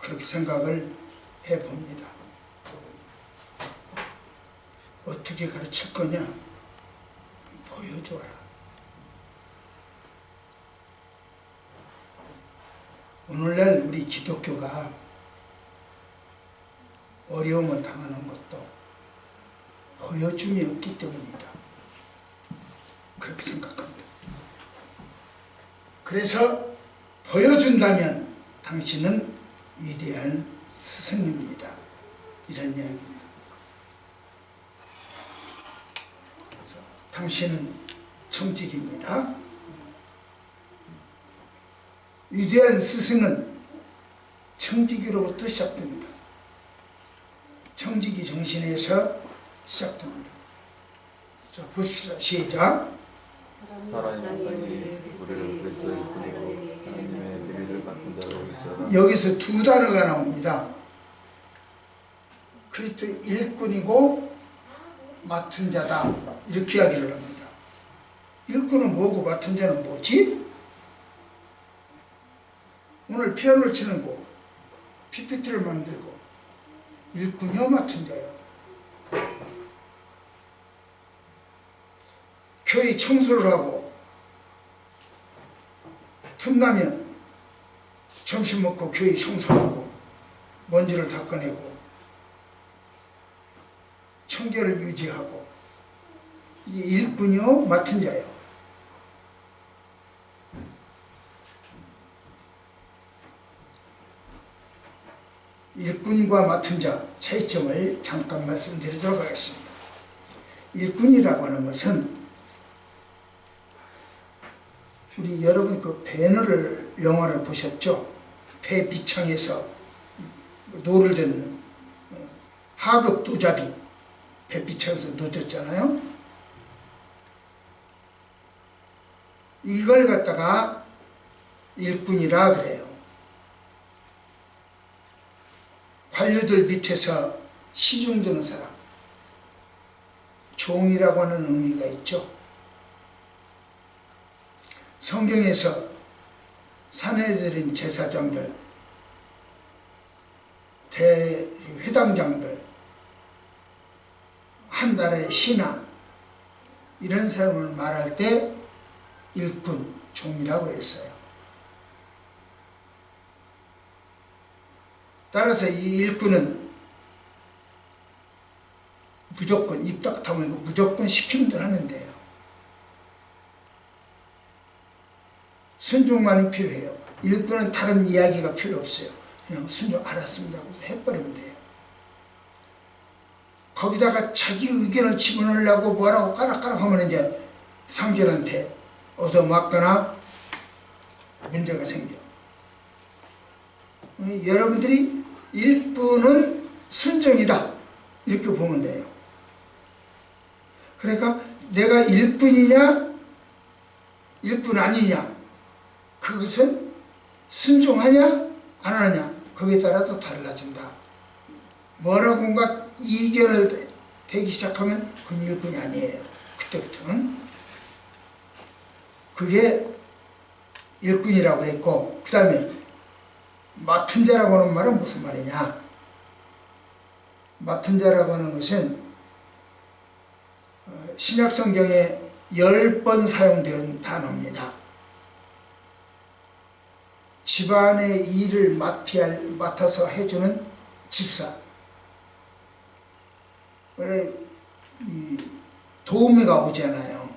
그렇게 생각을 해봅니다. 어떻게 가르칠 거냐? 보여줘라. 오늘날 우리 기독교가 어려움을 당하는 것도 보여줌이 없기 때문이다. 그렇게 생각합니다. 그래서 보여준다면 당신은 위대한 스승입니다. 이런 이야기입니다. 당신은 청직입니다. 위대한 스승은 청지기로부터 시작됩니다. 청지기 정신에서 시작됩니다. 자, 보십시오. 시작. 여기서 두 단어가 나옵니다. 그리스도의 일꾼이고 맡은 자다. 이렇게 이야기를 합니다. 일꾼은 뭐고 맡은 자는 뭐지? 오늘 피아노를 치는 거, PPT를 만들고 일꾼이요 맡은 자요. 교회 청소를 하고 틈나면 점심 먹고 교회 청소하고 먼지를 닦아내고 청결을 유지하고 이게 일꾼이요 맡은 자요. 일꾼과 맡은 자 차이점을 잠깐 말씀드리도록 하겠습니다. 일꾼이라고 하는 것은 우리 여러분 그 배너를 영화를 보셨죠? 배 비창에서 노를 젓는 하급 도잡이 배 비창에서 노졌잖아요. 이걸 갖다가 일꾼이라 그래요. 관료들 밑에서 시중드는 사람, 종이라고 하는 의미가 있죠. 성경에서 사내들인 제사장들, 대회당장들, 한 나라의 신하 이런 사람을 말할 때 일꾼, 종이라고 했어요. 따라서 이 일꾼은 무조건 입 딱 다물고 무조건 시키는 대로 하면 돼요. 순종만이 필요해요. 일꾼은 다른 이야기가 필요 없어요. 그냥 순종 알았습니다 하고 해버리면 돼요. 거기다가 자기 의견을 집어넣으려고 뭐라고 까락까락 하면 이제 상견한테 얻어맞거나 문제가 생겨. 여러분들이 일꾼은 순종이다 이렇게 보면 돼요. 그러니까 내가 일꾼이냐 일꾼 아니냐 그것은 순종하냐 안 하느냐 거기에 따라서 달라진다. 뭐라고인가 이견을 대기 시작하면 그건 일꾼이 아니에요. 그때부터는 그게 일꾼이라고 했고, 그 다음에 맡은 자라고 하는 말은 무슨 말이냐? 맡은 자라고 하는 것은 신약성경에 10번 사용된 단어입니다. 집안의 일을 맡아서 해주는 집사. 그래, 이 도우미가 오잖아요.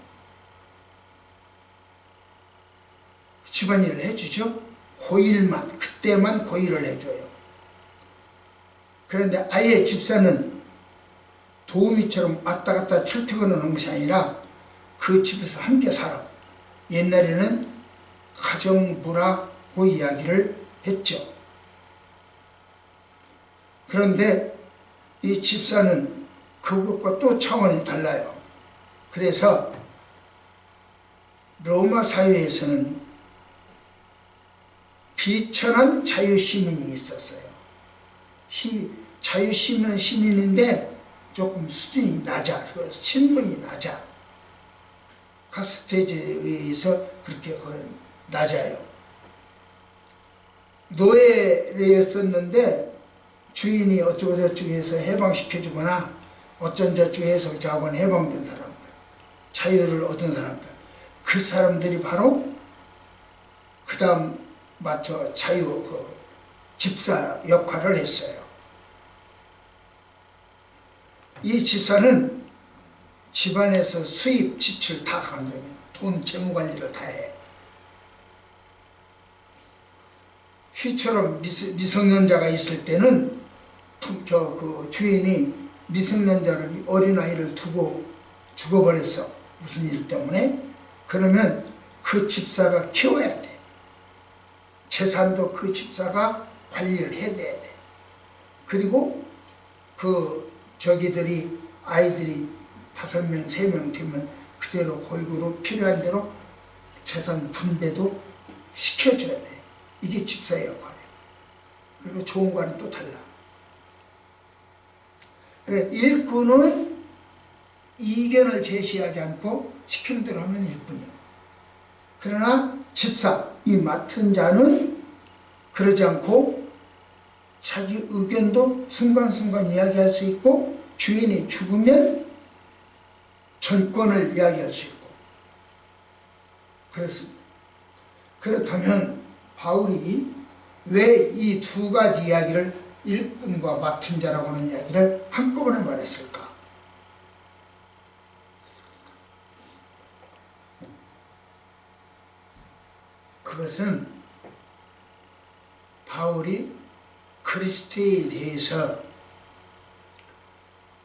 집안일을 해주죠. 고일만, 그때만 고일을 해줘요. 그런데 아예 집사는 도우미처럼 왔다 갔다 출퇴근하는 것이 아니라 그 집에서 함께 살아. 옛날에는 가정부라고 이야기를 했죠. 그런데 이 집사는 그것과 또 차원이 달라요. 그래서 로마 사회에서는 비천한 자유시민이 있었어요. 자유시민은 시민인데 조금 수준이 낮아. 신분이 낮아. 카스테이지에 의해서 그렇게 낮아요. 노예였었는데 주인이 어쩌고저쩌고 해서 해방시켜주거나 어쩐저쩌고 해서 자원 해방된 사람들, 자유를 얻은 사람들, 그 사람들이 바로 그 다음 맞춰 자유 집사 역할을 했어요. 이 집사는 집안에서 수입, 지출 다 감당해요. 돈, 재무 관리를 다 해. 휘처럼 미성년자가 있을 때는 그 주인이 미성년자를 어린아이를 두고 죽어버렸어. 무슨 일 때문에? 그러면 그 집사가 키워야 돼. 재산도 그 집사가 관리를 해야 돼. 그리고 저기들이 아이들이 5명, 3명 되면 그대로 골고루 필요한 대로 재산 분배도 시켜줘야 돼. 이게 집사의 역할이에요. 그리고 좋은 거는 또 달라. 그래, 일꾼은 이견을 제시하지 않고 시키는 대로 하면 일꾼이에요. 그러나 집사, 이 맡은 자는 그러지 않고 자기 의견도 순간순간 이야기할 수 있고 주인이 죽으면 전권을 이야기할 수 있고 그렇습니다. 그렇다면 바울이 왜 이 두 가지 이야기를 일꾼과 맡은 자라고 하는 이야기를 한꺼번에 말했을까? 그것은 바울이 그리스도에 대해서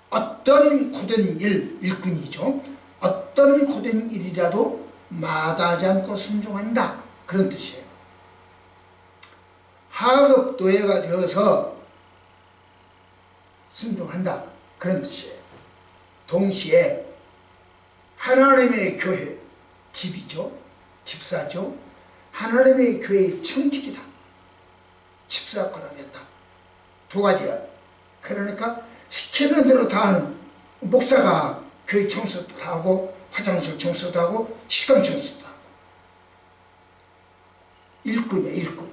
어떤 고된 일꾼이죠. 어떤 고된 일이라도 마다하지 않고 순종한다. 그런 뜻이에요. 하급 노예가 되어서 순종한다. 그런 뜻이에요. 동시에 하나님의 교회, 집이죠. 집사죠. 하나님의 교회의 청직이다. 집사 역할을 하겠다. 두 가지야. 그러니까 시키는 대로 다 하는 목사가 교회 청소도 다 하고 화장실 청소도 하고 식당 청소도 하고 일꾼이야, 일꾼.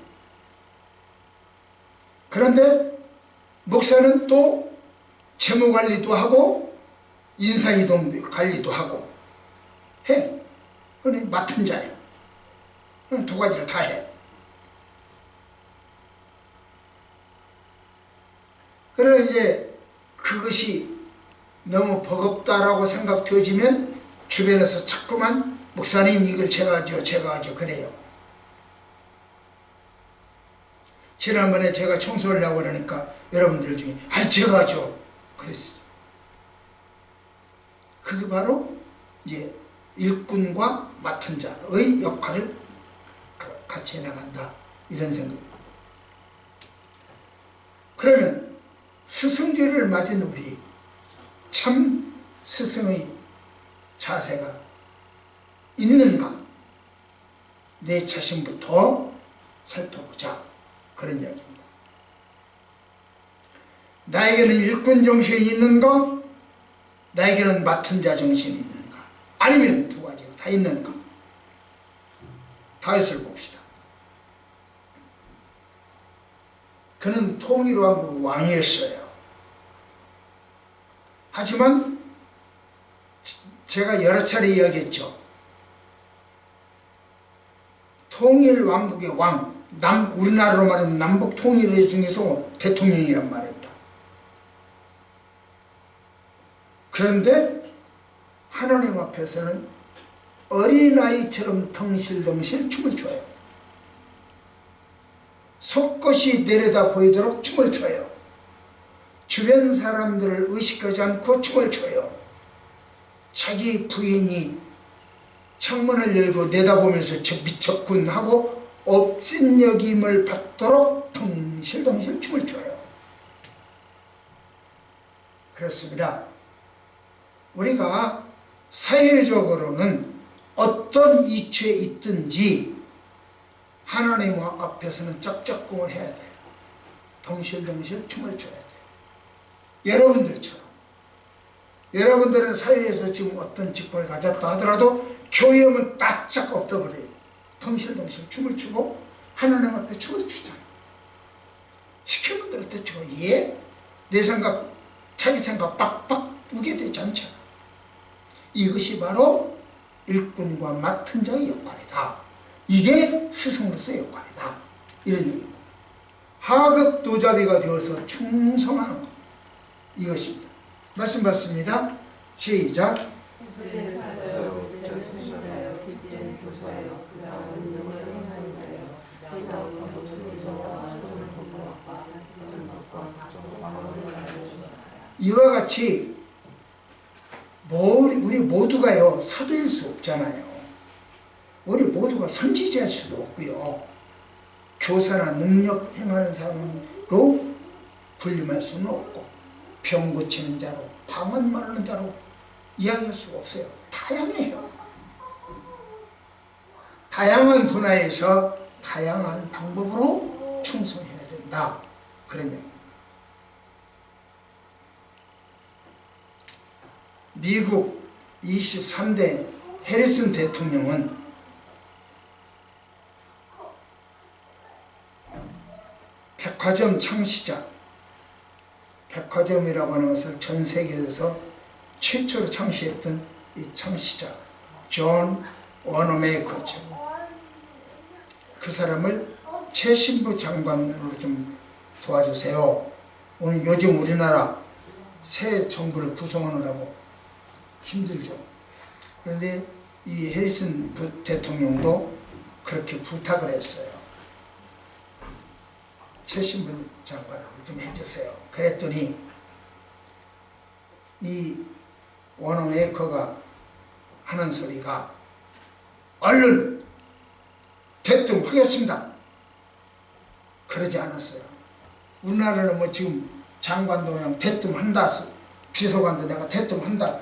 그런데 목사는 또 재무관리도 하고 인사이동 관리도 하고 해. 그건 맡은 자예요. 두 가지를 다 해. 그래 이제 그것이 너무 버겁다라고 생각되어지면 주변에서 자꾸만 목사님 이걸 제가 하죠 그래요. 지난번에 제가 청소를 하고 그러니까 여러분들 중에 제가 하죠 그랬어요. 그게 바로 이제 일꾼과 맡은 자의 역할을 같이 해나간다 이런 생각입니다. 그러면 스승죄를 맞은 우리 참 스승의 자세가 있는가? 내 자신부터 살펴보자. 그런 이야기입니다. 나에게는 일꾼 정신이 있는가? 나에게는 맡은 자 정신이 있는가? 아니면 두 가지가 다 있는가? 다윗을 봅시다. 그는 통일왕국 왕이었어요. 하지만 제가 여러 차례 이야기했죠. 통일왕국의 왕, 우리나라로 말하면 남북 통일 중에서 대통령이란 말입니다. 그런데 하나님 앞에서는 어린아이처럼 덩실덩실 춤을 춰요. 속것이 내려다 보이도록 춤을 춰요. 주변 사람들을 의식하지 않고 춤을 춰요. 자기 부인이 창문을 열고 내다보면서 미쳤군 하고 업신여김을 받도록 덩실덩실 춤을 춰요. 그렇습니다. 우리가 사회적으로는 어떤 이치에 있든지 하나님 앞에서는 짝짝꿍을 해야 돼요. 덩실덩실 춤을 춰야 돼요. 여러분들처럼. 여러분들은 사회에서 지금 어떤 직분을 가졌다 하더라도 교회 오면 바짝 엎어버려요. 덩실덩실 춤을 추고 하나님 앞에 춤을 추잖아요. 그렇다치고 예? 내 생각 자기 생각 빡빡 우게 되지 않잖아. 이것이 바로 일꾼과 맡은 자의 역할이다. 이게 스승으로서의 역할이다. 이런 얘기고, 하급 도자비가 되어서 충성하는 것, 이것입니다. 말씀 받습니다. 시작. 이와 같이 우리 모두가요 사도일 수 없잖아요. 우리 모두가 선지자일 수도 없고요, 교사나 능력 행하는 사람으로 군림할 수는 없고, 병 고치는 자로, 방언 말하는 자로 이야기할 수가 없어요. 다양해요. 다양한 분야에서 다양한 방법으로 충성해야 된다, 그런 얘기입니다. 미국 23대 해리슨 대통령은 백화점 창시자, 백화점이라고 하는 것을 전 세계에서 최초로 창시했던 이 창시자 존 워너메이커죠. 그 사람을 최신부 장관으로 좀 도와주세요. 오늘 요즘 우리나라 새 정부를 구성하느라고 힘들죠. 그런데 이 해리슨 대통령도 그렇게 부탁을 했어요. 최신부 장관을 좀 해주세요. 그랬더니 이 워너메이커가 하는 소리가 얼른 대통하겠습니다. 그러지 않았어요. 우리나라는 뭐 지금 장관도 그냥 대통한다, 비서관도 내가 대통한다,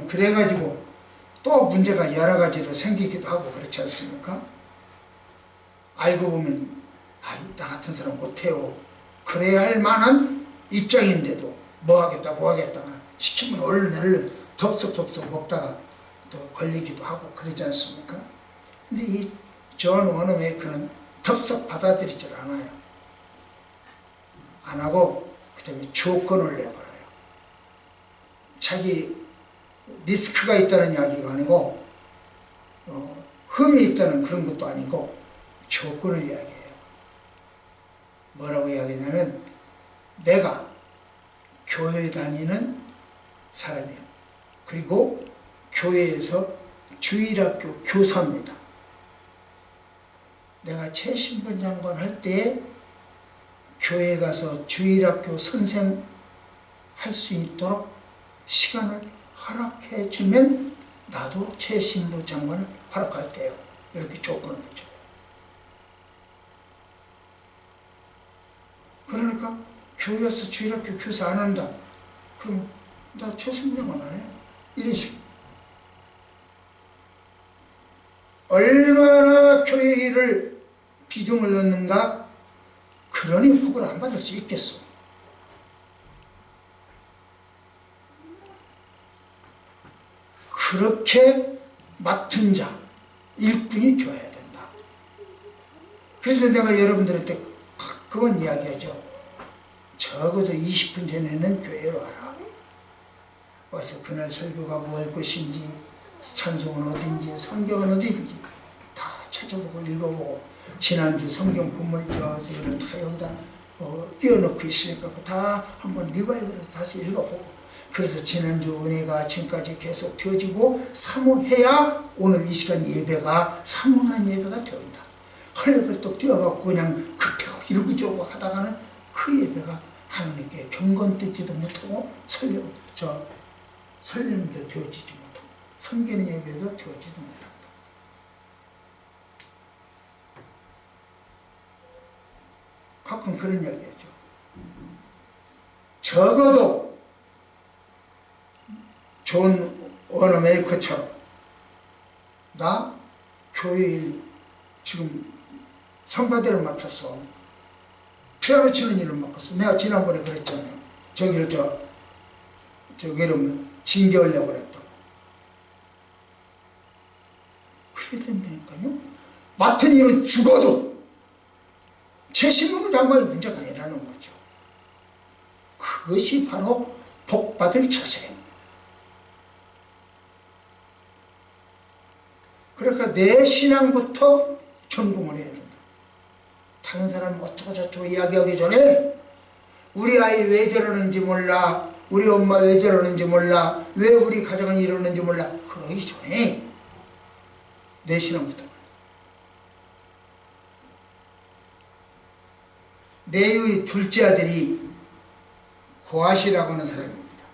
그래가지고 또 문제가 여러 가지로 생기기도 하고 그렇지 않습니까? 알고 보면 나 같은 사람 못해요, 그래야 할 만한 입장인데도 뭐 하겠다 시키면 얼른 덥석덥석 먹다가 또 걸리기도 하고 그러지 않습니까? 근데 이 존 워너메이커는 덥석 받아들이질 않아요. 안 하고 그 다음에 조건을 내버려요. 자기 리스크가 있다는 이야기가 아니고 흠이 있다는 그런 것도 아니고 조건을 이야기해요. 뭐라고 이야기하냐면, 내가 교회 다니는 사람이에요. 그리고 교회에서 주일학교 교사입니다. 내가 최신부 장관 할 때 교회 가서 주일학교 선생 할 수 있도록 시간을 허락해 주면 나도 최신부 장관을 허락할게요. 이렇게 조건을 해줘요. 그러니까 교회에서 주일학교 교사 안 한다, 그럼 나 최신부 장관 안 해요. 이런 식으로. 얼마나 교회를 비중을 넣는가, 그러니 복을 안 받을 수 있겠어. 그렇게 맡은 자, 일꾼이 되어야 된다. 그래서 내가 여러분들한테 가끔은 이야기하죠. 적어도 20분 전에는 교회로 와라. 와서 그날 설교가 뭘 것인지, 찬송은 어딘지, 성경은 어딘지 다 찾아보고 읽어보고, 지난주 성경 본문이 다 여기다 띄워놓고 있으니까 다 한번 리바이브로 다시 읽어보고, 그래서 지난주 은혜가 지금까지 계속 되어지고 사모해야 오늘 이 시간 예배가 사모하는 예배가 되온다. 헐레벌떡 뛰어가고 그냥 급하고 이러고 저러고 하다가는 그 예배가 하나님께 경건되지도 못하고 설렘도 되어지지 못하고 섬기는 예배도 되어지지 못한다. 가끔 그런 이야기하죠. 적어도 존 워너메이커처럼 나 교회일 지금 성가대를 맡아서 피아노 치는 일을 맡았어. 내가 지난번에 그랬잖아요. 저기를 저기를 징계하려고 그랬다고. 그래야 된다니까요. 맡은 일은 죽어도 최신부 장관이 문제가 아니라는 거죠. 그것이 바로 복받을 처세예요. 그러니까 내 신앙부터 점검을 해야 된다. 다른 사람 어쩌고 저쩌고 이야기하기 전에 우리 아이 왜 저러는지 몰라, 우리 엄마 왜 저러는지 몰라, 왜 우리 가정은 이러는지 몰라, 그러기 전에 내 신앙부터. 내의 둘째 아들이 고아시라고 하는 사람입니다.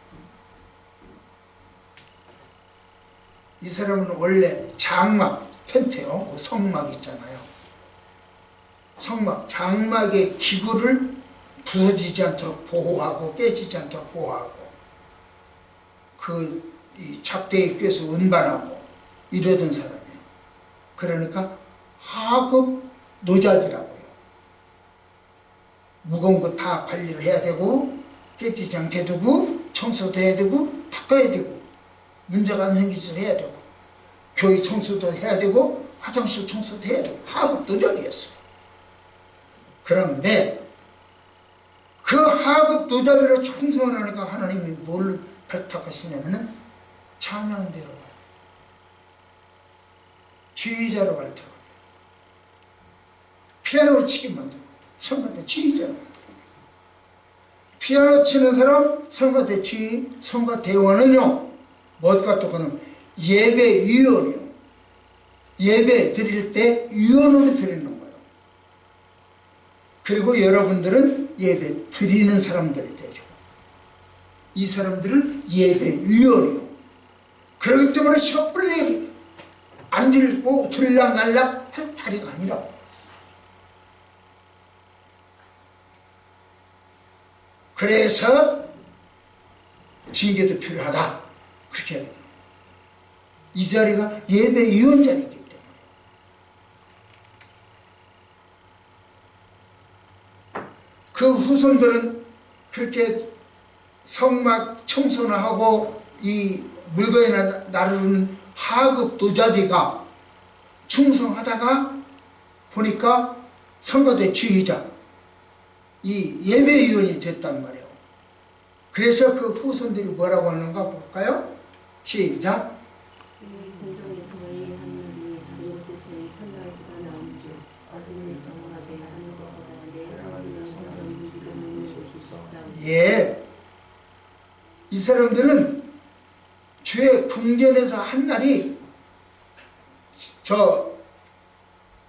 이 사람은 원래 장막, 텐트요, 성막 있잖아요. 성막, 장막의 기구를 부서지지 않도록 보호하고 깨지지 않도록 보호하고 이 작대에 꿰서 운반하고 이러던 사람이에요. 그러니까 하급 노잡이라고요. 무거운 거 다 관리를 해야 되고 깨지지 않게 두고 청소도 해야 되고 닦아야 되고 문제가 안 생기지 해야 되고 교회 청소도 해야 되고 화장실 청소도 해야 되고 하급 노잡이였어요. 그런데 그 하급 노잡이로 충성을 하니까 하나님이 뭘 발탁하시냐면은 찬양대로 지휘자로 발탁합니다. 피아노를 치게 만들고 성가 때 지휘자로 만들고 피아노 치는 사람 성가 때 지휘, 성가 대원은요 뭐가 똑같은 예배위원이요. 예배 드릴 때 위원으로 드리는 거예요. 그리고 여러분들은 예배 드리는 사람들이 되죠. 이 사람들은 예배위원이요. 그렇기 때문에 섣불리 앉을고 들락날락 할 자리가 아니라고. 그래서 징계도 필요하다. 그렇게 해야 돼요. 이 자리가 예배위원 자리이기 때문에. 그 후손들은 그렇게 성막 청소나 하고 이 물건이나 나르는 하급 노잡이가 충성하다가 보니까 성가대 지휘자 이 예배위원이 됐단 말이에요. 그래서 그 후손들이 뭐라고 하는가 볼까요? 시작. 예, 이 사람들은 주의 궁전에서 한 날이 저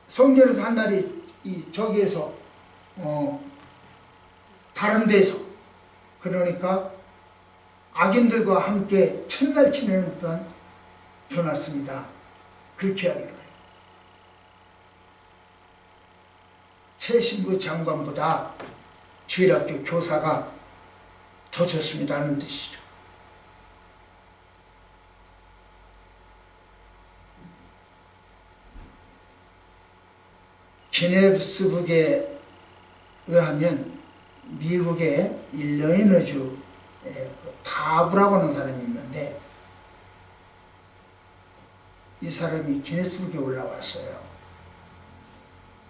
성전에서 한 날이 저기에서 다른 데서 그러니까 악인들과 함께 첫날 지내는 듯한 줘놨습니다. 그렇게 하기로 해요. 최신부 장관보다 주일학교 교사가 더 좋습니다 하는 뜻이죠. 기네스북에 의하면 미국의 일리노이주에 다브라고 하는 사람이 있는데 이 사람이 기네스북에 올라왔어요.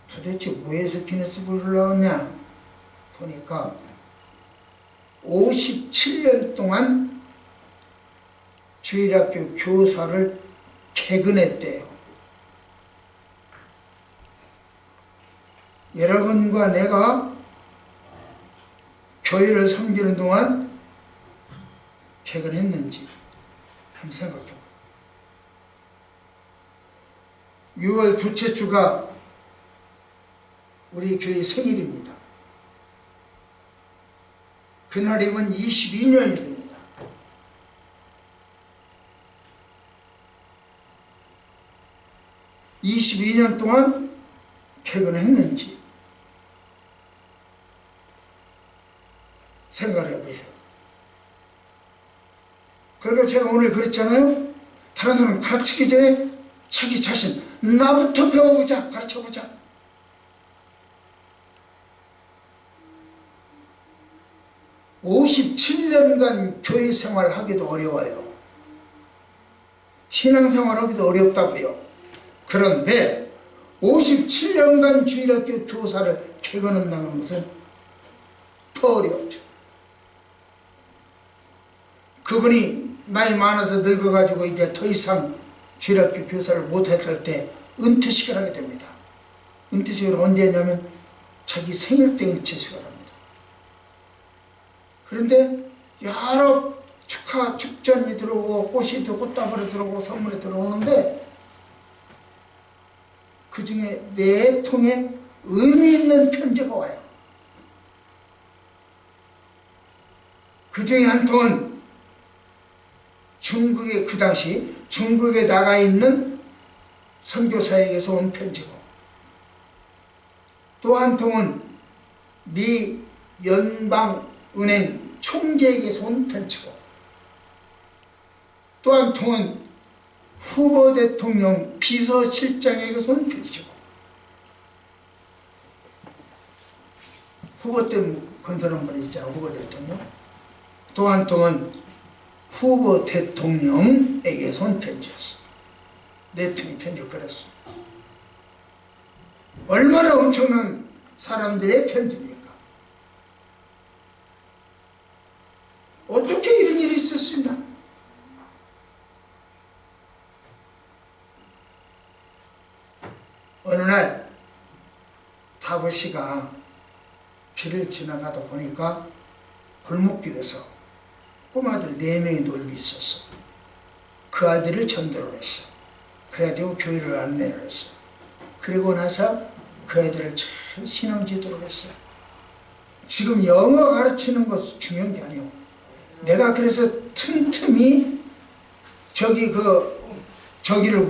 도대체 뭐에서 기네스북에 올라왔냐 보니까 57년 동안 주일학교 교사를 개근했대요. 여러분과 내가 교회를 섬기는 동안 개근했는지 한번 생각해봐요. 6월 둘째 주가 우리 교회 생일입니다. 그날이면 22년이 됩니다. 22년 동안 개근했는지 생각을 해보세요. 그러니까 제가 오늘 그랬잖아요. 다른 사람 가르치기 전에 자기 자신 나부터 배워보자, 가르쳐보자. (57년간) 교회 생활하기도 어려워요. 신앙생활하기도 어렵다고요. 그런데 57년간 주일학교 교사를 개근한다는 것은 더 어렵죠. 그분이 나이 많아서 늙어가지고 이제 더 이상 주일학교 교사를 못했을 때 은퇴식을 하게 됩니다. 은퇴식을 언제 하냐면 자기 생일 때 은퇴식을 합니다. 그런데 여러 축하 축전이 들어오고 꽃이 꽃다발이 들어오고 선물이 들어오는데 그 중에 4통의 의미 있는 편지가 와요. 그 중에 한 통은 중국에 그 당시 중국에 나가 있는 선교사에게서 온 편지고, 또 한 통은 미 연방은행 총재에게서 온 편지고, 또 한 통은 후보 대통령 비서실장에게서 온 편지고, 후보 때 건설한 분이 있잖아, 후보 대통령. 또 한 통은 후보 대통령에게서 온 편지였어. 4통의 편지를 그렸어. 얼마나 엄청난 사람들의 편지입니까? 어떻게 이런 일이 있을 수 있나? 어느 날 다윗이가 길을 지나가다 보니까 골목길에서 꼬마들 4명이 놀고 있었어. 그 아들을 전도를 했어. 그래가지고 교회를 안내를 했어. 그리고 나서 그 애들을 잘 신앙지도를 했어. 지금 영어 가르치는 것이 중요한 게 아니오. 내가 그래서 틈틈이 저기를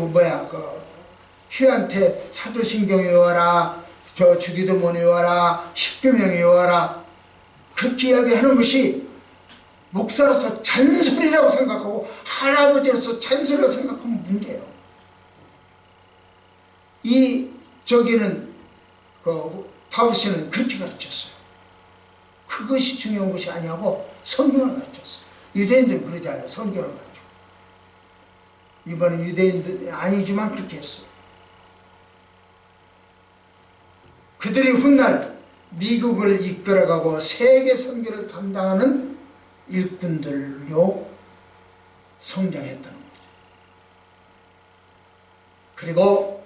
휘한테 사도신경 외워라, 주기도문 외워라, 십계명 외워라, 그렇게 이야기하는 것이 목사로서 잔소리라고 생각하고 할아버지로서 잔소리라고 생각하면 문제예요. 다윗이는 그렇게 가르쳤어요. 그것이 중요한 것이 아니고 성경을 가르쳤어요. 유대인들은 그러잖아요. 성경을 가르쳐. 이번에 유대인들 아니지만 그렇게 했어요. 그들이 훗날 미국을 이끌어가고 세계 선교를 담당하는 일꾼들로 성장했다는 거죠. 그리고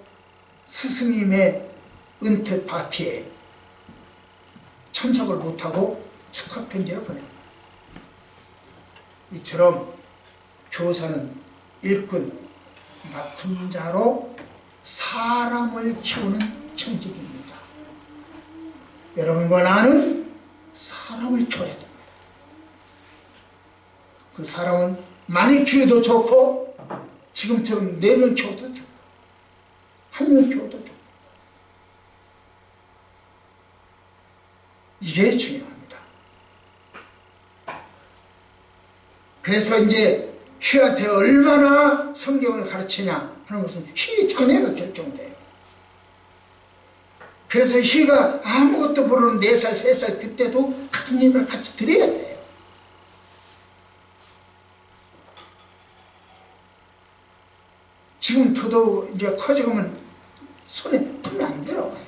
스승님의 은퇴 파티에 참석을 못하고 축하 편지를 보냅니다. 이처럼 교사는 일꾼, 맡은 자로 사람을 키우는 청직입니다. 여러분과 나는 사람을 키워야 됩니다. 그 사람은 많이 키워도 좋고, 지금처럼 4명 키워도 좋고, 1명 키워도 좋고, 이게 중요합니다. 그래서 이제 휘한테 얼마나 성경을 가르치냐 하는 것은 휘 장래가 결정돼요. 그래서 휘가 아무것도 모르는 4살, 3살 그때도 같은 일을 같이 드려야 돼요. 지금 저도 이제 커져가면 손에 품이 안 들어가요.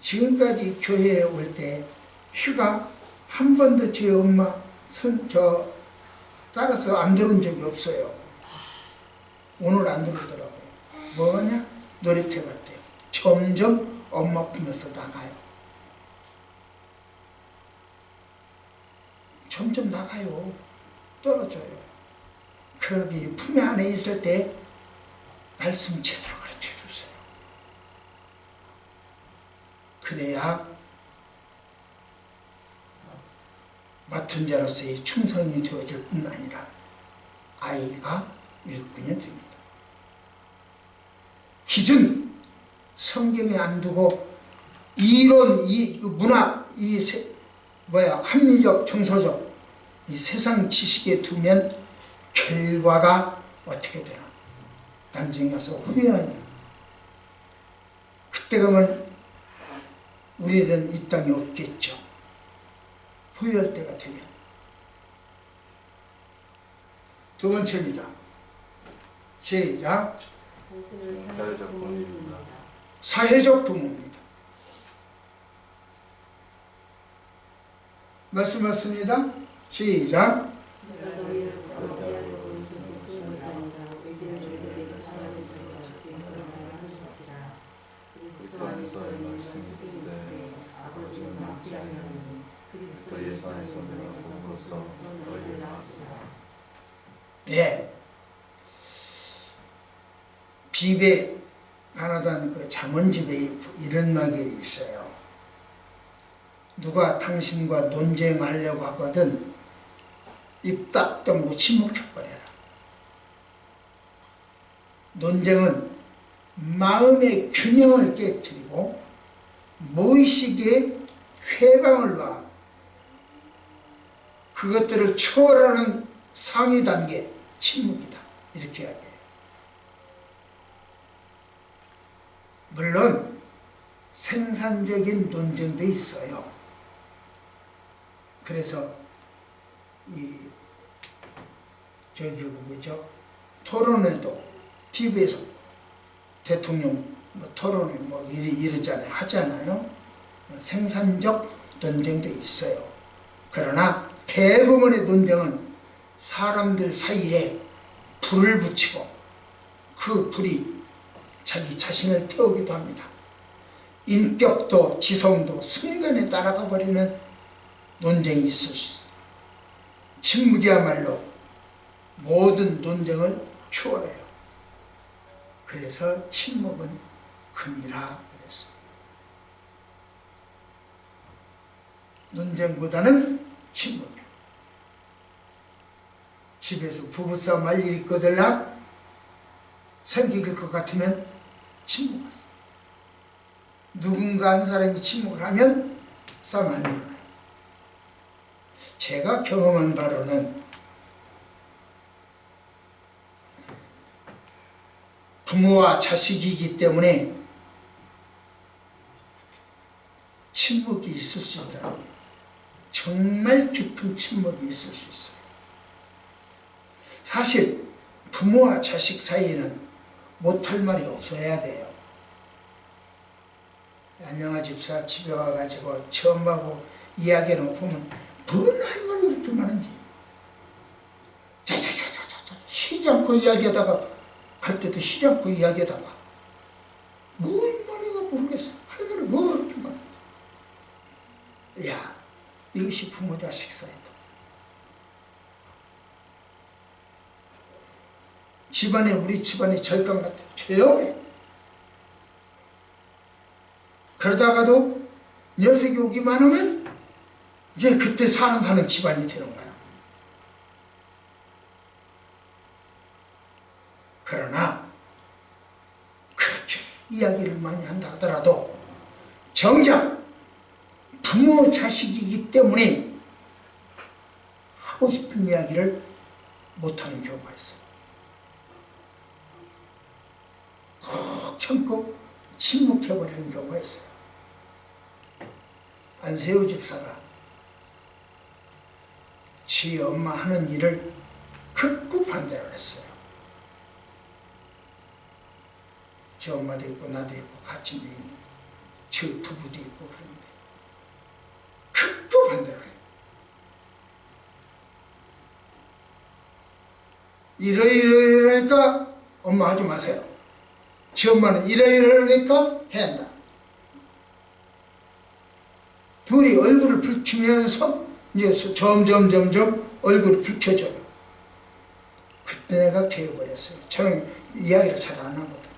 지금까지 교회에 올 때 휘가 한 번도 제 엄마 따라서 안 들은 적이 없어요. 오늘 안 들어오더라고요. 뭐하냐? 놀이터 갔대요. 점점 엄마 품에서 나가요. 점점 나가요. 떨어져요. 그러기 품에 안에 있을 때 말씀 제대로 가르쳐 주세요. 그래야 맡은 자로서의 충성이 되어질 뿐 아니라 아이가 일꾼이 됩니다. 기준 성경에 안 두고 이론, 문학, 합리적, 정서적 이 세상 지식에 두면 결과가 어떻게 되나? 나중에 가서 후회하냐? 그때 가면 우리는 이 땅에 없겠죠. 후회할 때가 되면. 두 번째입니다. 시작. 사회적 부모입니다. 말씀 맞습니다. 시작. 예. 비배 가나다는 그 잠언집에 이런 말이 있어요. 누가 당신과 논쟁하려고 하거든 입 딱 다물고 침묵해버려라. 논쟁은 마음의 균형을 깨뜨리고 무의식의 회방을 놔 그것들을 초월하는 상위 단계 침묵이다. 이렇게 이야기해요. 물론 생산적인 논쟁도 있어요. 그래서 뭐죠? 토론회도 TV에서 대통령 토론회 이러잖아요. 하잖아요. 생산적 논쟁도 있어요. 그러나 대부분의 논쟁은 사람들 사이에 불을 붙이고 그 불이 자기 자신을 태우기도 합니다. 인격도 지성도 순간에 따라가 버리는 논쟁이 있을 수 있어요. 침묵이야말로 모든 논쟁을 추월해요. 그래서 침묵은 금이라 그랬어요. 논쟁보다는 침묵이에요. 집에서 부부싸움 할 일이 있거들랑 생길 것 같으면 침묵하세요. 누군가 한 사람이 침묵을 하면 싸움 안 일어나요. 제가 경험한 바로는 부모와 자식이기 때문에 침묵이 있을 수 있더라고요. 정말 깊은 침묵이 있을 수 있어요. 사실 부모와 자식 사이에는 못할 말이 없어야 돼요. 안녕하 집사 집에 와가지고 처음하고 이야기하는 거 보면 뭔 할 말이 이렇게 많은지 자자자자자 쉬지 않고 이야기하다가 갈 때도 쉬지 않고 이야기하다가 뭔 말인가 모르겠어. 할 말이 뭐 이렇게 많은지. 야, 이것이 부모 자식 사이다. 집안에 우리 집안이 절강 같아. 조용해. 그러다가도 녀석이 오기만 하면 이제 그때 사람 사는 집안이 되는 거야. 그러나 그렇게 이야기를 많이 한다 하더라도 정작 부모 자식이기 때문에 하고 싶은 이야기를 못하는 경우가 있어요. 콕 참고 침묵해버리는 경우가 있어요. 안세우 집사가 지 엄마 하는 일을 극구 반대를 했어요. 저 엄마도 있고 나도 있고 같이 있는 저 부부도 있고 그런데 극구 반대를 해요. 이러이러니까 엄마 하지 마세요. 지 엄마는 이러이러니까 해야 한다. 둘이 얼굴을 붉히면서 이제 점점 얼굴을 붉혀져요. 그때 내가 개어버렸어요. 저는 이야기를 잘 안 하거든.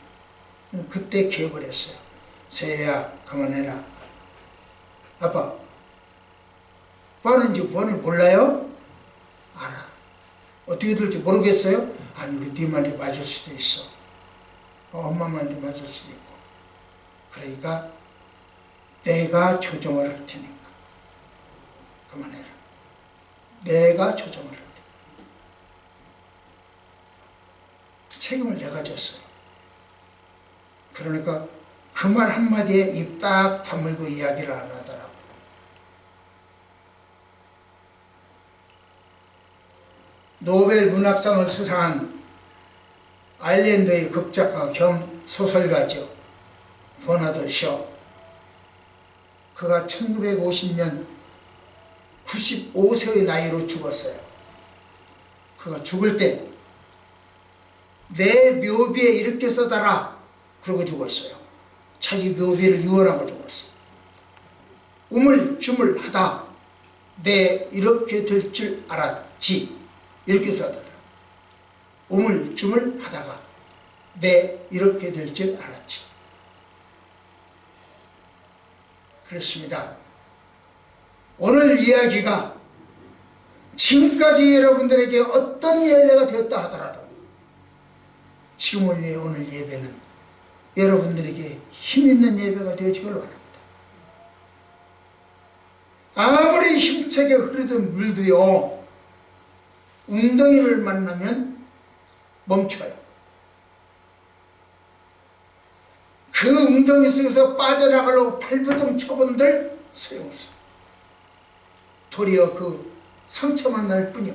그때 개어버렸어요. 세야 그만해라. 아빠 뭐하는지 몰라요? 알아. 어떻게 될지 모르겠어요? 아니 네 말이 맞을 수도 있어. 엄마 말이 맞을 수도 있고. 그러니까 내가 조정을 할 테니까 그만해라. 내가 조정을 할 테니까. 책임을 내가 졌어요. 그러니까 그 말 한마디에 입 딱 다물고 이야기를 안 하더라고요. 노벨 문학상을 수상한 아일랜드의 극작가 겸 소설가죠. 버나드 쇼. 그가 1950년 95세의 나이로 죽었어요. 그가 죽을 때 내 묘비에 이렇게 써달라 그러고 죽었어요. 자기 묘비를 유언하고 죽었어요. 우물쭈물하다 내 이렇게 될 줄 알았지 이렇게 써달라. 우물쭈물하다가 내 이렇게 될 줄 알았지. 그렇습니다. 오늘 이야기가 지금까지 여러분들에게 어떤 예배가 되었다 하더라도 지금 오늘 예배는 여러분들에게 힘있는 예배가 되어지길 원합니다. 아무리 힘차게 흐르던 물도요 웅덩이를 만나면 멈춰요. 그 웅덩이 속에서 빠져나가려고 발버둥 쳐본들 소용없어요. 도리어 그 상처만 날 뿐이요.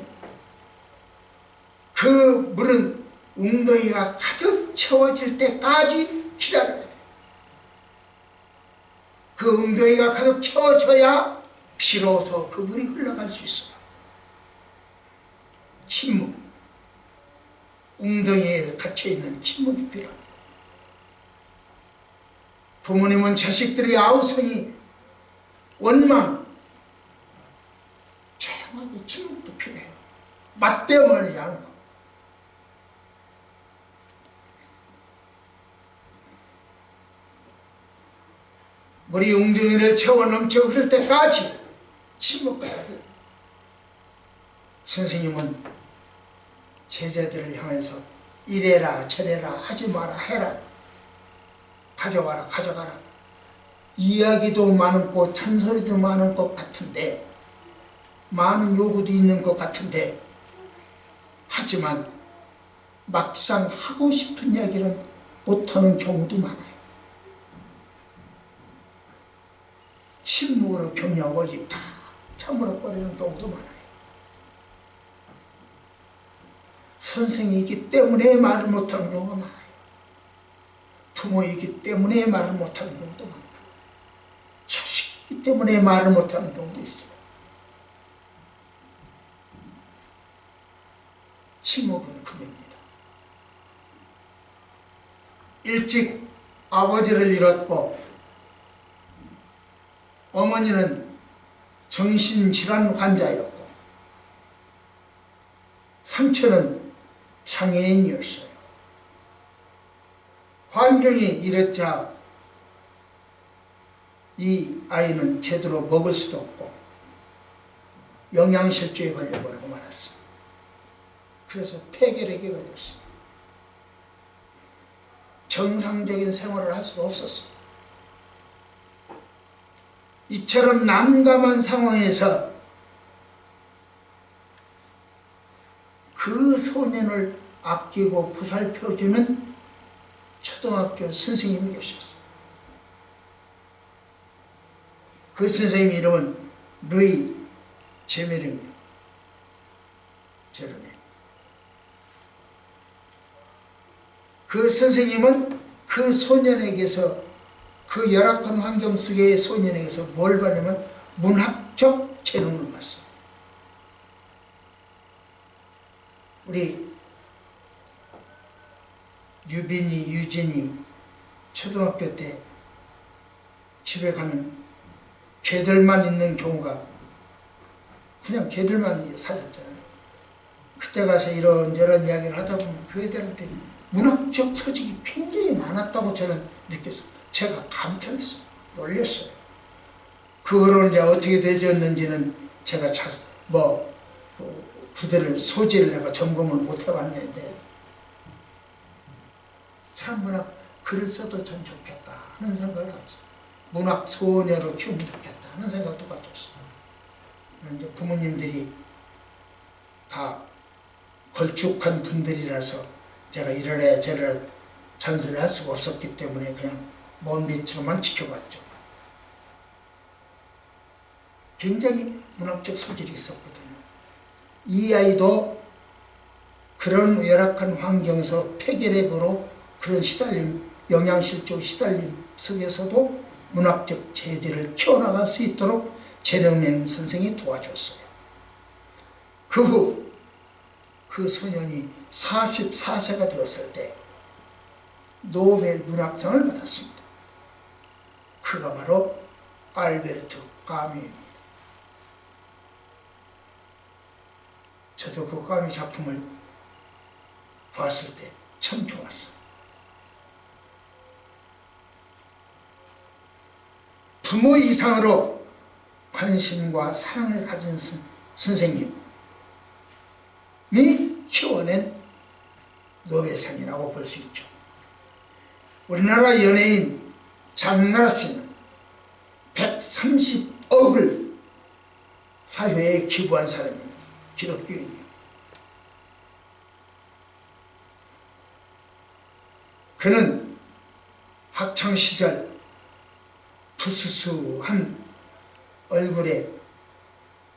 그 물은 웅덩이가 가득 채워질 때까지 기다려야 돼요. 그 웅덩이가 가득 채워져야 비로소 그 물이 흘러갈 수 있어요. 침묵, 웅덩이에 갇혀있는 침묵이 필요합니다. 부모님은 자식들의 아우성이 원망, 조용하게 침묵도 필요해요. 맞대어머니 않고. 물이 웅덩이를 채워 넘쳐 흐를 때까지 침묵해야 해요. 선생님은 제자들을 향해서 이래라 저래라 하지 마라 해라 가져와라 가져가라 이야기도 많고 찬소리도 많은 것 같은데 많은 요구도 있는 것 같은데 하지만 막상 하고 싶은 이야기는 못하는 경우도 많아요. 침묵으로 격려하고 입다 참으로 버리는 경우도 많아요. 선생이기 때문에 말을 못하는 경우가 많아요. 부모이기 때문에 말을 못하는 경우도 많고 자식이기 때문에 말을 못하는 경우도 있어요. 침묵은 금입니다. 일찍 아버지를 잃었고 어머니는 정신질환 환자였고 삼촌은 장애인이었어요. 환경이 이랬자 이 아이는 제대로 먹을 수도 없고 영양실조에 걸려버리고 말았어요. 그래서 폐결핵에 걸렸어요. 정상적인 생활을 할 수가 없었어요. 이처럼 난감한 상황에서 그 소년을 아끼고 보살펴주는 초등학교 선생님이 계셨어요. 그 선생님 이름은 루이 제메령이에요. 제르메. 그 선생님은 그 소년에게서 그 열악한 환경 속의 소년에게서 뭘 받냐면 문학적 재능을 봤어요. 우리 유진이 초등학교 때 집에 가면 개들만 있는 경우가 그냥 개들만 살았잖아요. 그때 가서 이런저런 이야기를 하다 보면 그 애들한테 문학적 소질이 굉장히 많았다고 저는 느꼈어요. 제가 감탄했어요. 놀렸어요. 그거를 이제 어떻게 되졌는지는 제가 그들의 소질을 내가 점검을 못 해봤는데 참 문학 글을 써도 참 좋겠다 하는 생각을 가졌어요. 문학 소녀로 키우면 좋겠다 하는 생각도 가졌어요. 이제 부모님들이 다 걸쭉한 분들이라서 제가 이래라 저래라 잔소리를 할 수가 없었기 때문에 그냥 먼 밑으로만 지켜봤죠. 굉장히 문학적 소질이 있었거든요. 이 아이도 그런 열악한 환경에서 폐결핵으로 그런 시달림, 영양실조 시달림 속에서도 문학적 재질을 키워나갈 수 있도록 제령맹 선생이 도와줬어요. 그 후 그 소년이 44세가 되었을 때 노벨 문학상을 받았습니다. 그가 바로 알베르트 까뮈입니다. 저도 그 까뮈 작품을 봤을 때 참 좋았어요. 부모 이상으로 관심과 사랑을 가진 선생님이 키워낸 노벨상이라고 볼 수 있죠. 우리나라 연예인 장나라 씨는 130억을 사회에 기부한 사람입니다. 기독교인이요. 그는 학창시절 부스스한 얼굴에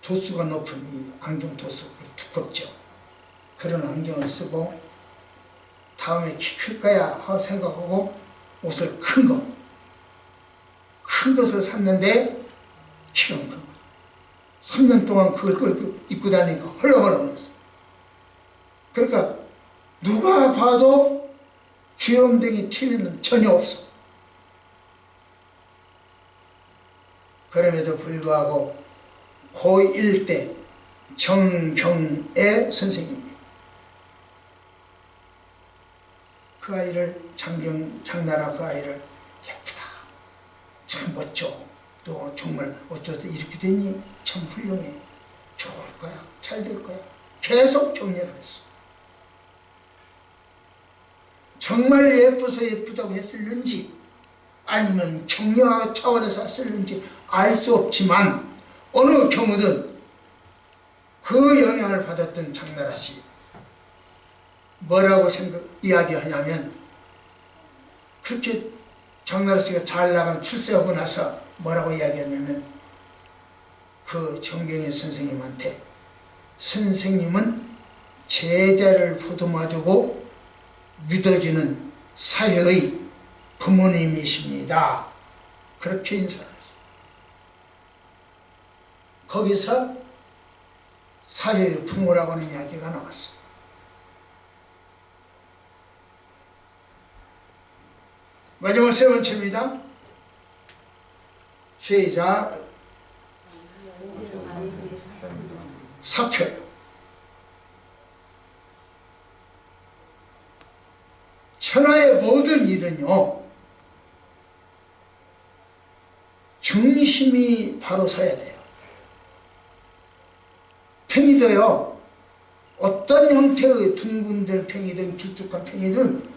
도수가 높은 이 안경 도수 두껍죠. 그런 안경을 쓰고 다음에 키 클 거야 하고 생각하고 옷을 큰 것을 샀는데 키가 큰 거. 3년 동안 그걸 입고 다니니까 헐렁헐렁했어. 그러니까 누가 봐도 귀염둥이 티는 전혀 없어. 그럼에도 불구하고 고1 때 정경애 선생님이 그 아이를 장나라 그 아이를 예쁘다, 참 멋져, 너 정말 어쩌다 이렇게 됐니? 참 훌륭해, 좋을 거야, 잘 될 거야, 계속 격려를 했어. 정말 예뻐서 예쁘다고 했을는지 아니면 격려 차원에서 했을는지 알 수 없지만 어느 경우든 그 영향을 받았던 장나라 씨 뭐라고 이야기하냐면, 그렇게 장나라 씨가 잘 나간 출세하고 나서 뭐라고 이야기하냐면, 그 정경애 선생님한테 선생님은 제자를 보듬어주고 믿어주는 사회의 부모님이십니다. 그렇게 인사를 했어요. 거기서 사회의 부모라고 하는 이야기가 나왔어요. 마지막 세 번째입니다. 시작. 사표요. 천하의 모든 일은요, 중심이 바로 서야 돼요. 팽이도요, 어떤 형태의 둥근된 팽이든 길쭉한 팽이든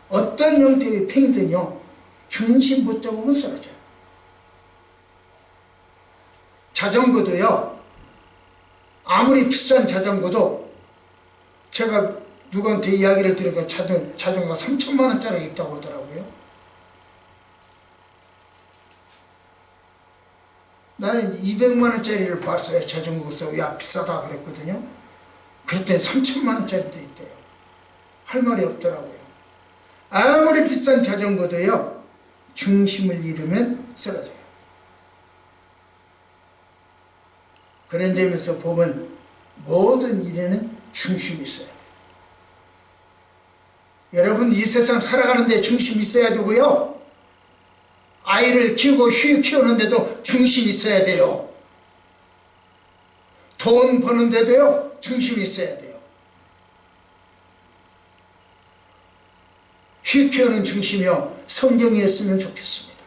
어떤 형태의 팽이든요, 중심 못 잡으면 쓰러져요. 자전거도요, 아무리 비싼 자전거도, 제가 누구한테 이야기를 들으니까 자전거가 3천만 원짜리 있다고 하더라고요. 나는 200만 원짜리를 봤어요. 자전거에서. 야, 비싸다 그랬거든요. 그랬더니 3천만 원짜리도 있대요. 할 말이 없더라고요. 아무리 비싼 자전거도요, 중심을 잃으면 쓰러져요. 그런 점에서 보면 모든 일에는 중심이 있어야 돼요. 여러분, 이 세상 살아가는데 중심이 있어야 되고요, 아이를 키우는데도 중심이 있어야 돼요. 돈 버는데도요, 중심이 있어야 돼요. 키우는 중심이요, 성경이었으면 좋겠습니다.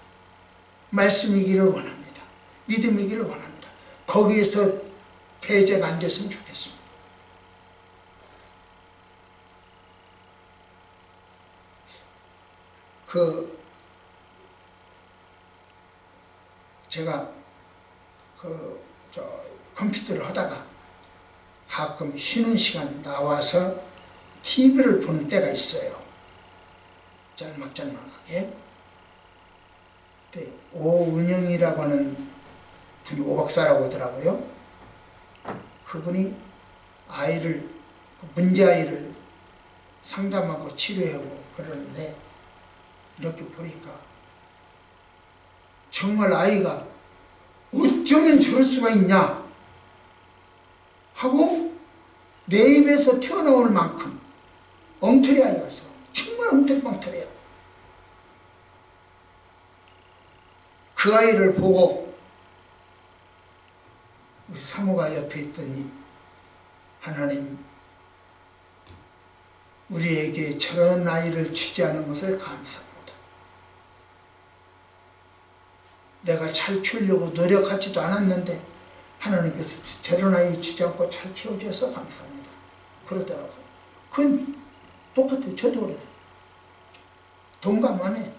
말씀이기를 원합니다. 믿음이기를 원합니다. 거기에서 배제가 안 됐으면 좋겠습니다. 제가 컴퓨터를 하다가 가끔 쉬는 시간 나와서 TV를 보는 때가 있어요. 짤막짤막하게. 오은영이라고 하는 분이 오박사라고 하더라고요. 그분이 문제아이를 상담하고 치료하고 그러는데, 이렇게 보니까 정말 아이가 어쩌면 저럴 수가 있냐 하고 내 입에서 튀어나올 만큼 엉터리 아이가서 정말 엉터리망터리야. 그 아이를 보고 우리 사모가 옆에 있더니 하나님 우리에게 저런 아이를 주지 않은 것을 감사합니다. 내가 잘 키우려고 노력하지도 않았는데 하나님께서 저런 아이 주지 않고 잘 키워줘서 감사합니다. 그러더라고요. 그건 똑같아요. 저도 그래요. 동감하네.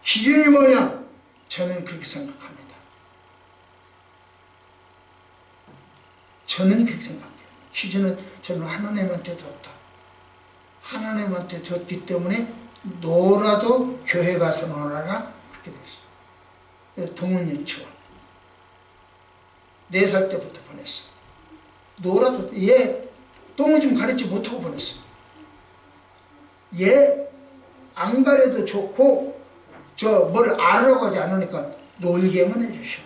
기준이 뭐냐? 저는 그렇게 생각합니다. 저는 그렇게 생각해요. 기준은 저는 하나님한테 줬다. 하나님한테 줬기 때문에 놀아도 교회 가서 놀아라 그렇게 됐어요. 동문 유치원 4살 때부터 보냈어. 놀아도 얘 똥을 좀 가리지 못하고 보냈어. 얘 안 가려도 좋고 저 뭘 알으려고 하지 않으니까 놀게만 해주셔.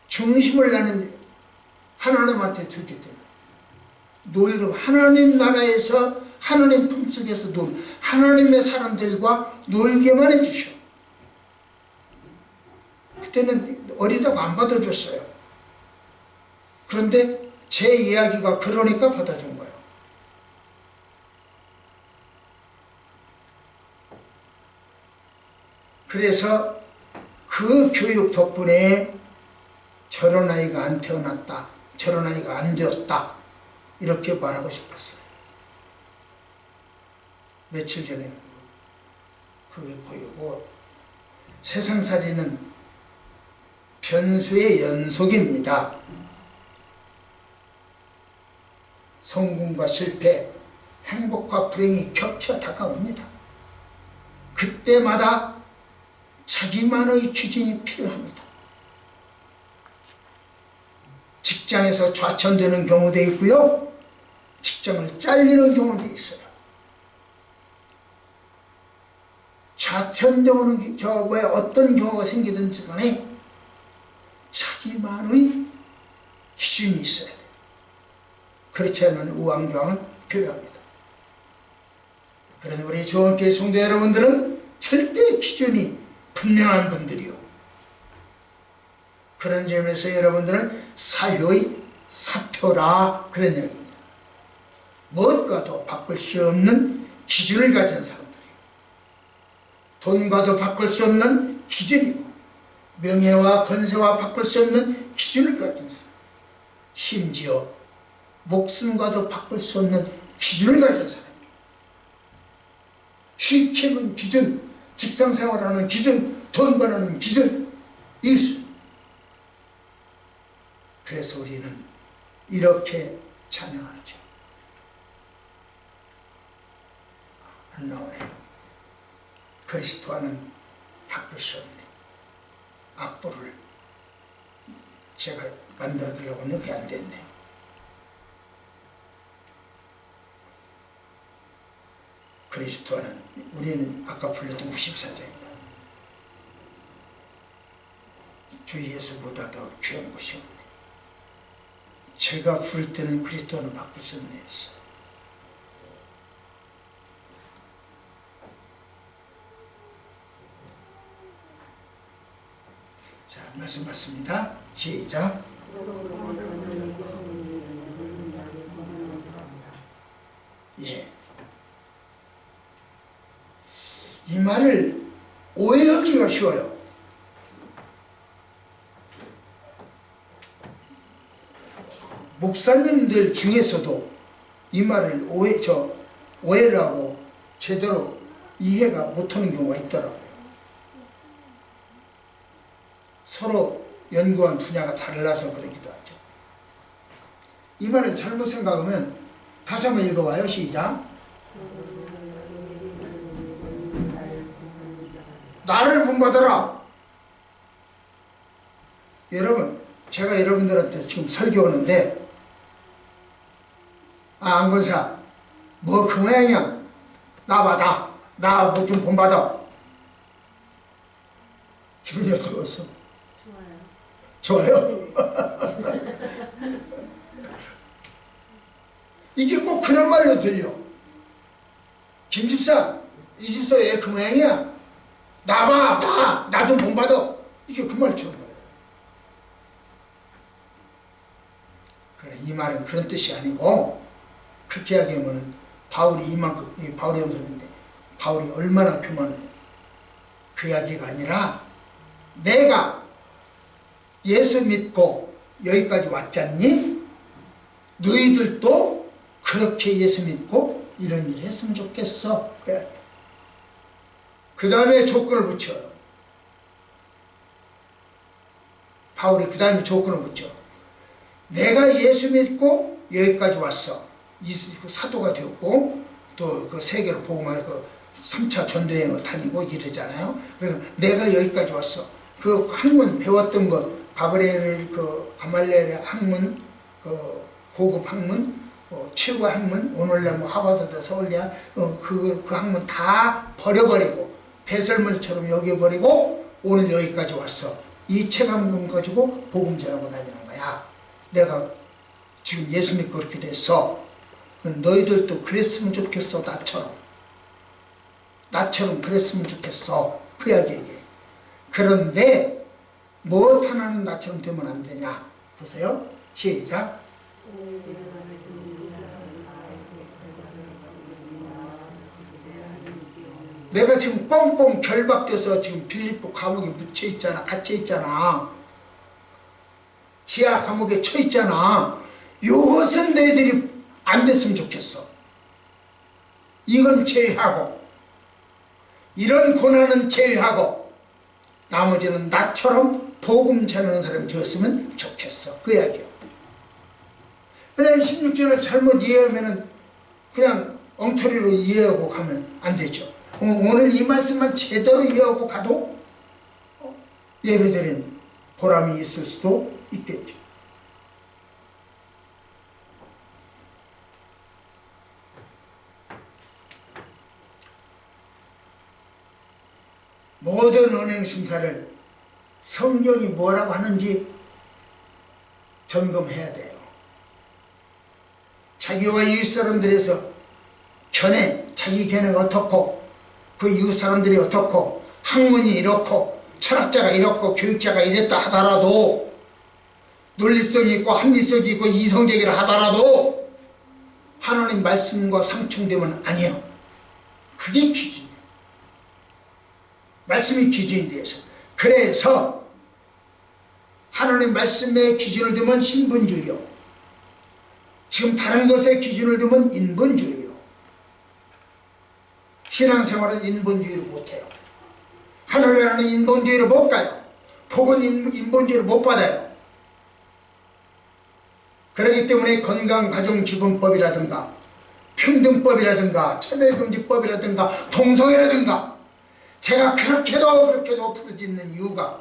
중심을 나는 하나님한테 두기 때문에 놀고 하나님 나라에서 하나님 품속에서 하나님의 사람들과 놀게만 해주셔. 그때는 어리다고 안 받아줬어요. 그런데 제 이야기가 그러니까 받아준 거예요. 그래서 그 교육 덕분에 저런 아이가 안 태어났다, 저런 아이가 안 되었다 이렇게 말하고 싶었어요. 며칠 전에 그게 보이고 세상살이는 변수의 연속입니다. 성공과 실패, 행복과 불행이 겹쳐 다가옵니다. 그때마다 자기만의 기준이 필요합니다. 직장에서 좌천되는 경우도 있고요. 직장을 잘리는 경우도 있어요. 좌천되는 왜 어떤 경우가 생기든지 간에 자기만의 기준이 있어야 돼요. 그렇지 않으면 우왕좌왕은 필요합니다. 그런 우리 조원교회 성도 여러분들은 절대 기준이 분명한 분들이요. 그런 점에서 여러분들은 사효의 사표라 그런 얘기입니다. 무엇과도 바꿀 수 없는 기준을 가진 사람들이에요. 돈과도 바꿀 수 없는 기준이고 명예와 권세와 바꿀 수 없는 기준을 가진 사람, 심지어 목숨과도 바꿀 수 없는 기준을 가진 사람이에요. 시 키우는 기준, 직장생활하는 기준, 돈 버는 기준, 이수. 그래서 우리는 이렇게 찬양하죠. 안 나오네요. 그리스도와는 바꿀 수 없네. 악보를 제가 만들어 드리려고 했는데 그게 안 됐네. 그리스도와는 우리는 아까 불렀던 94장입니다. 주 예수보다 더 귀한 것이 없네. 제가 부를 때는 그리스도와는 바꿀 수 없네 했어. 자, 말씀 받습니다. 시작. 예. 이 말을 오해하기가 쉬워요. 목사님들 중에서도 이 말을 오해를 하고 제대로 이해가 못하는 경우가 있더라고요. 서로 연구한 분야가 달라서 그러기도 하죠. 이 말을 잘못 생각하면 다시 한번 읽어봐요. 시작. 나를 본받아라. 여러분, 제가 여러분들한테 지금 설교하는데 안건사 뭐 그 모양이야. 나봐 나 뭐 좀 본받아. 기분이 어떠었어? 좋아요? 이게 꼭 그런 말로 들려. 김 집사, 이 집사 왜 그 모양이야? 나봐 나 좀 본받아. 이게 그 말처럼 말이야. 그래, 이 말은 그런 뜻이 아니고, 그렇게 이야기하면은 바울이 이만큼, 바울이 연설인데 바울이 얼마나 교만해. 그 이야기가 아니라 내가 예수 믿고 여기까지 왔잖니? 너희들도 그렇게 예수 믿고 이런 일 했으면 좋겠어. 그 다음에 조건을 붙여요. 바울이 그 다음에 조건을 붙여. 내가 예수 믿고 여기까지 왔어. 사도가 되었고 또 그 세계를 복음할 그 3차 전도여행을 다니고 이러잖아요. 그래서 내가 여기까지 왔어. 그 학문 배웠던 것, 가말레엘의 학문, 그 고급 학문, 최고 학문, 오늘날 뭐 하버드다 서울대야, 그 학문 다 버려버리고 배설물처럼 여겨버리고 오늘 여기까지 왔어. 이 체감금 가지고 복음 전하고 다니는 거야. 내가 지금 예수 믿고 그렇게 됐어. 너희들도 그랬으면 좋겠어. 나처럼 그랬으면 좋겠어. 그 이야기예요. 그런데 무엇 하나는 나처럼 되면 안 되냐. 보세요. 시작. 내가 지금 꽁꽁 결박돼서 지금 빌립보 감옥에 묻혀 있잖아. 갇혀 있잖아. 지하 감옥에 처 있잖아. 이것은 너희들이 안 됐으면 좋겠어. 이건 제외하고, 이런 고난은 제외하고, 나머지는 나처럼 복음 전하는 사람이 되었으면 좋겠어. 그 이야기요. 그냥 16절을 잘못 이해하면은 그냥 엉터리로 이해하고 가면 안 되죠. 오늘 이 말씀만 제대로 이해하고 가도 예배드린 보람이 있을 수도 있겠죠. 모든 은행 심사를 성경이 뭐라고 하는지 점검해야 돼요. 자기와 이웃 사람들에서 자기 견해가 어떻고, 그 이웃 사람들이 어떻고, 학문이 이렇고, 철학자가 이렇고, 교육자가 이랬다 하더라도, 논리성이 있고 합리성이 있고 이성적이라 하더라도 하나님 말씀과 상충되면 아니에요. 그게 기준이에요. 말씀이 기준이 돼서. 그래서 하나님 말씀의 기준을 두면 신분주의요. 지금 다른 것에 기준을 두면 인본주의요. 신앙생활은 인본주의를 못해요. 하늘을 나는 인본주의를 못 가요. 복은 인본주의를 못 받아요. 그렇기 때문에 건강가정기본법이라든가 평등법이라든가 차별금지법이라든가 동성애라든가 제가 그렇게도 부르짖는 이유가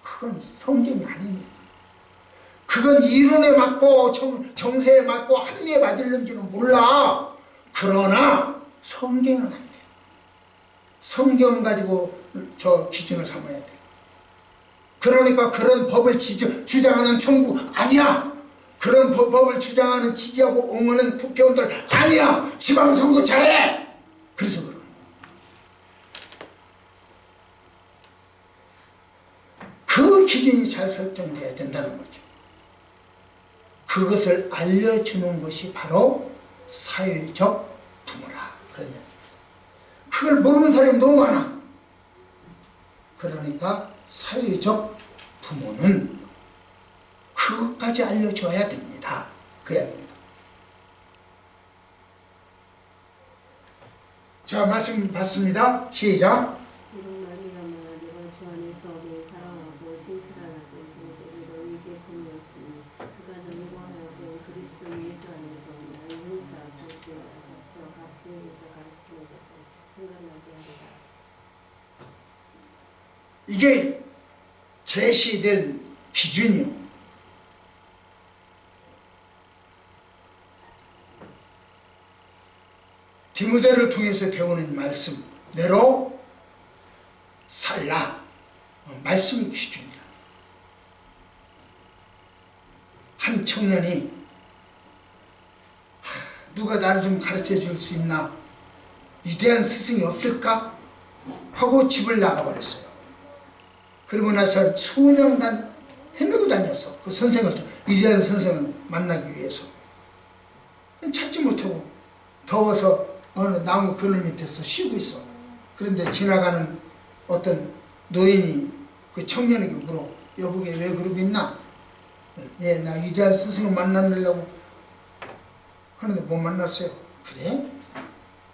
그건 성경이 아닙니다. 그건 이론에 맞고 정세에 맞고 합리에 맞을는지는 몰라. 그러나 성경은 안 돼요. 성경 가지고 저 기준을 삼아야 돼요. 그러니까 그런 법을 주장하는 정부 아니야. 그런 법을 주장하는 지지하고 응원하는 국회의원들 아니야. 지방선거 잘해. 그래서 그런 거야. 그 기준이 잘 설정돼야 된다는 거죠. 그것을 알려주는 것이 바로 사회적 부모라. 그런 얘기입니다. 그걸 모르는 사람이 너무 많아. 그러니까 사회적 부모는 그것까지 알려줘야 됩니다. 그 이야기입니다. 자, 말씀 받습니다. 시작. 이게 제시된 기준이요. 디모데를 통해서 배우는 말씀대로 살라. 말씀이 기준이라. 한 청년이 누가 나를 좀 가르쳐 줄 수 있나? 위대한 스승이 없을까? 하고 집을 나가버렸어요. 그리고 나서 수년간 헤매고 다녔어. 그 선생을, 위대한 선생을 만나기 위해서. 찾지 못하고 더워서 어느 나무 그늘 밑에서 쉬고 있어. 그런데 지나가는 어떤 노인이 그 청년에게 물어. 여보게 왜 그러고 있나? 예, 나 위대한 스승을 만나려고 하는데 못 만났어요. 그래?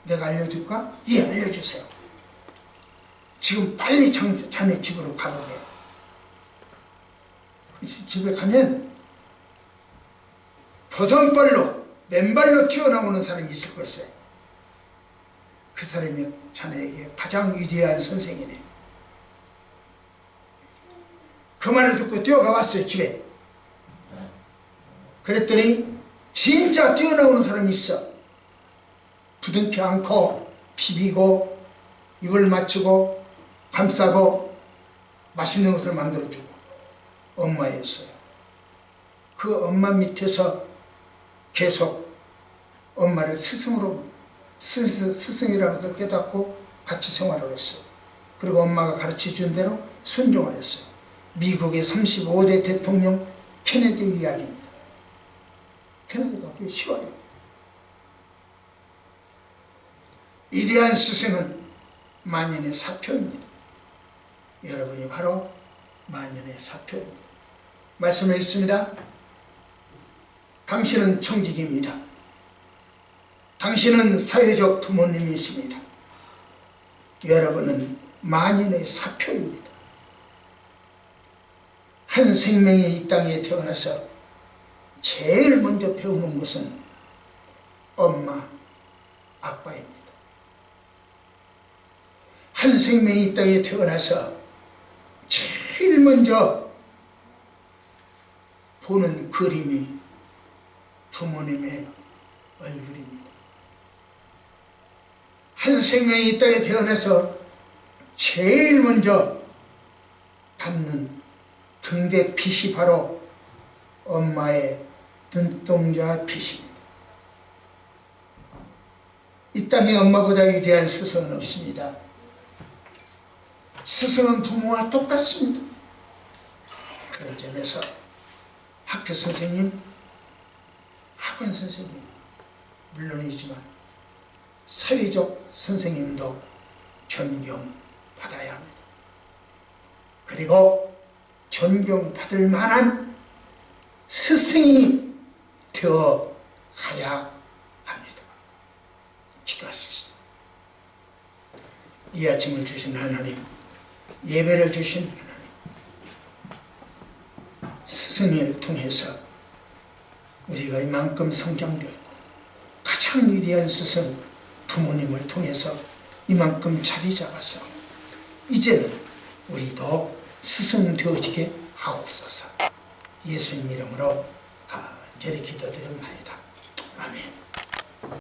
내가 알려줄까? 예, 알려주세요. 지금 빨리 자네 집으로 가보게. 집에 가면 버선발로 맨발로 튀어나오는 사람이 있을 것이에요. 그 사람이 자네에게 가장 위대한 선생이네. 그 말을 듣고 뛰어가 왔어요. 집에. 그랬더니 진짜 뛰어나오는 사람이 있어. 부둥켜 안고 비비고 입을 맞추고 감싸고 맛있는 것을 만들어주고 엄마였어요. 그 엄마 밑에서 계속 엄마를 스승이라고 해서 깨닫고 같이 생활을 했어요. 그리고 엄마가 가르쳐준 대로 순종을 했어요. 미국의 35대 대통령 케네디 이야기입니다. 케네디가 그게 쉬워요. 위대한 스승은 만연의 사표입니다. 여러분이 바로 만연의 사표입니다. 말씀에 있습니다. 당신은 청직입니다. 당신은 사회적 부모님이십니다. 여러분은 만연의 사표입니다. 한 생명이 이 땅에 태어나서 제일 먼저 배우는 것은 엄마, 아빠입니다. 한 생명이 이 땅에 태어나서 제일 먼저 보는 그림이 부모님의 얼굴입니다. 한 생명이 이 땅에 태어나서 제일 먼저 닿는 등대 빛이 바로 엄마의 눈동자 빛입니다. 이 땅에 엄마보다 위대한 스승은 없습니다. 스승은 부모와 똑같습니다. 그런 점에서 학교 선생님, 학원 선생님 물론이지만 사회적 선생님도 존경받아야 합니다. 그리고 존경받을 만한 스승이 되어 가야 합니다. 기도하십시다. 이 아침을 주신 하나님, 예배를 주신 하나님, 스승을 통해서 우리가 이만큼 성장되었고 가장 위대한 스승 부모님을 통해서 이만큼 자리 잡아서 이제는 우리도 스승 되어지게 하옵소서. 예수님 이름으로 간절히 기도드립니다. 아멘.